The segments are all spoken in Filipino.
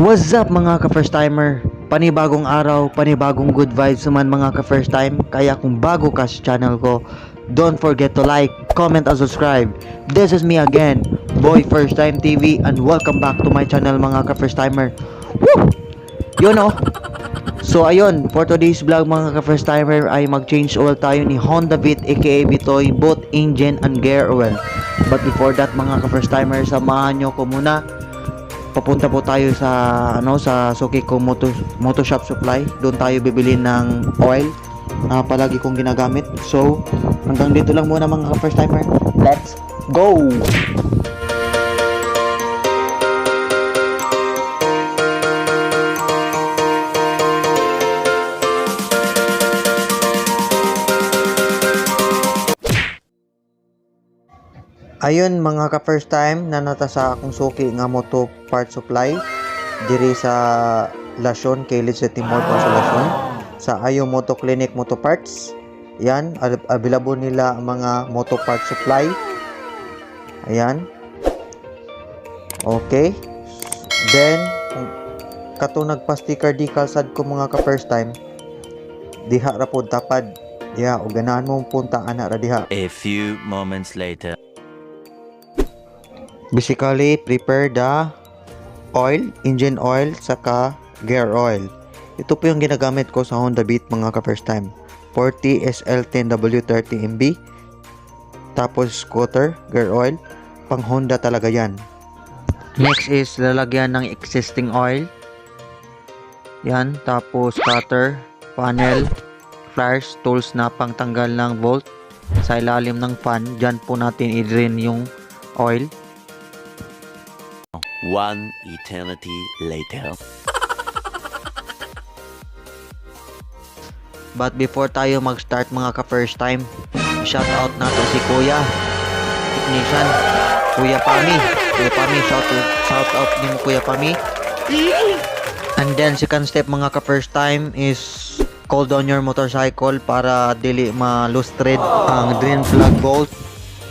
What's up mga ka-Perstaymer? Panibagong araw, panibagong good vibes naman mga ka-first time. Kaya kung bago ka sa channel ko, don't forget to like, comment, and subscribe. This is me again, Boy First Time TV, and welcome back to my channel mga ka-Perstaymer. Woo! Yun oh. So ayun, for today's vlog mga ka-first timer ay mag-change oil tayo ni Honda Beat aka Bitoy, both engine and gear oil. But before that mga ka-first timer, samahan nyo ko muna. Papunta po tayo sa Sukiko Moto Shop Supply. Doon tayo bibili ng oil na palagi kong ginagamit. So hanggang dito lang muna mga ka-first timer. Let's go! Ayun mga ka-first time, nanata sa akong suki nga moto part supply diri sa Lasyon, Kilid sa Timor Consolacion sa Ayo Moto Clinic Moto Parts. Yan, available nila ang mga moto part supply. Ayan. Okay. Then katong nagpa-sticker decal sad ko mga ka-first time. Diha ra pod tapad. Diha og ganahan mo punta ana ra diha. A few moments later. Basically, prepare the oil, engine oil, saka gear oil. Ito po yung ginagamit ko sa Honda Beat mga ka-first time. 40 SL10W30MB. Tapos scooter, gear oil. Pang Honda talaga yan. Next is lalagyan ng existing oil. Yan. Tapos cutter, panel, pliers, tools na pangtanggal ng bolt. Sa ilalim ng fan, dyan po natin i-drain yung oil. One eternity later. But before tayo mag-start mga ka-first time, shout out nato si Kuya Technician, Kuya Pami. Kuya Pami, shout out din Kuya Pami. And then second step mga ka-first time is cool down your motorcycle para dili ma-loose thread ang drain plug bolt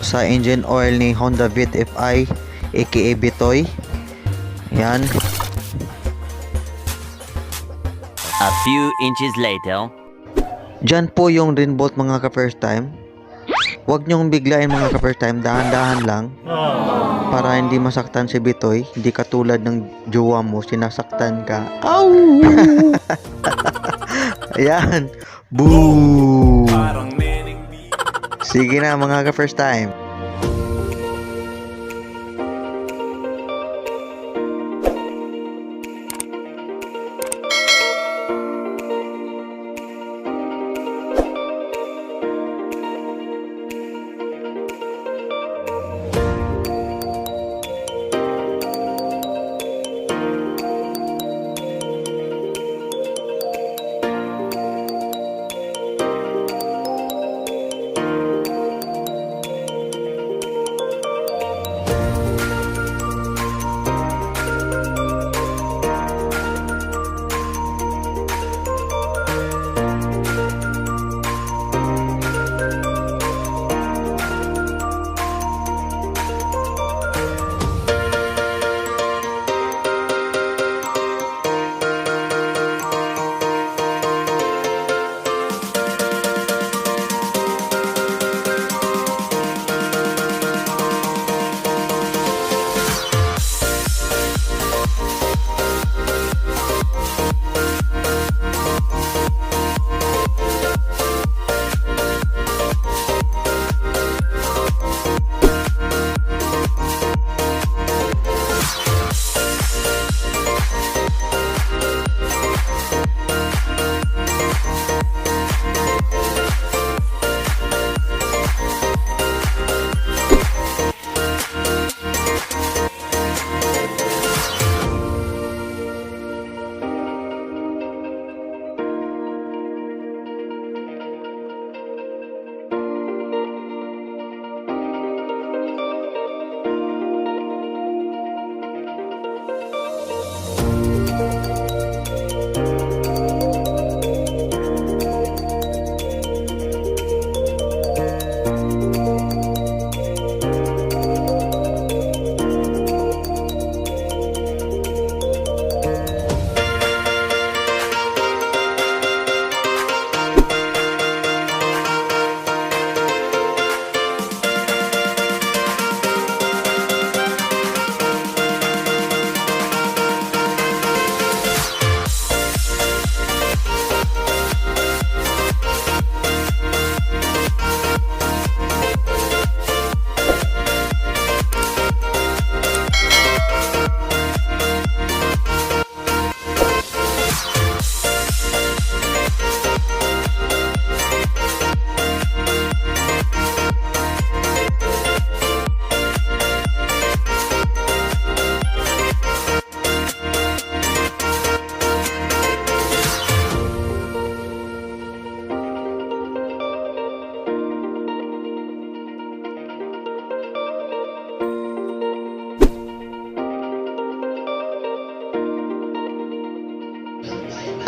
sa engine oil ni Honda Beat FI aka Bitoy. Yan. A few inches later. Diyan po yung drain bolt mga ka-first time. Huwag nyong biglain mga ka-first time. Dahan-dahan lang. Para hindi masaktan si Bitoy. Hindi katulad ng jowa mo. Sinasaktan ka. Ow! Ayan. Boo! Sige na mga ka-first time.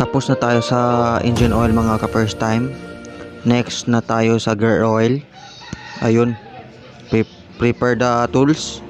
Tapos na tayo sa engine oil mga ka-Perstaym. Next na tayo sa gear oil. Ayun. Prepare the tools.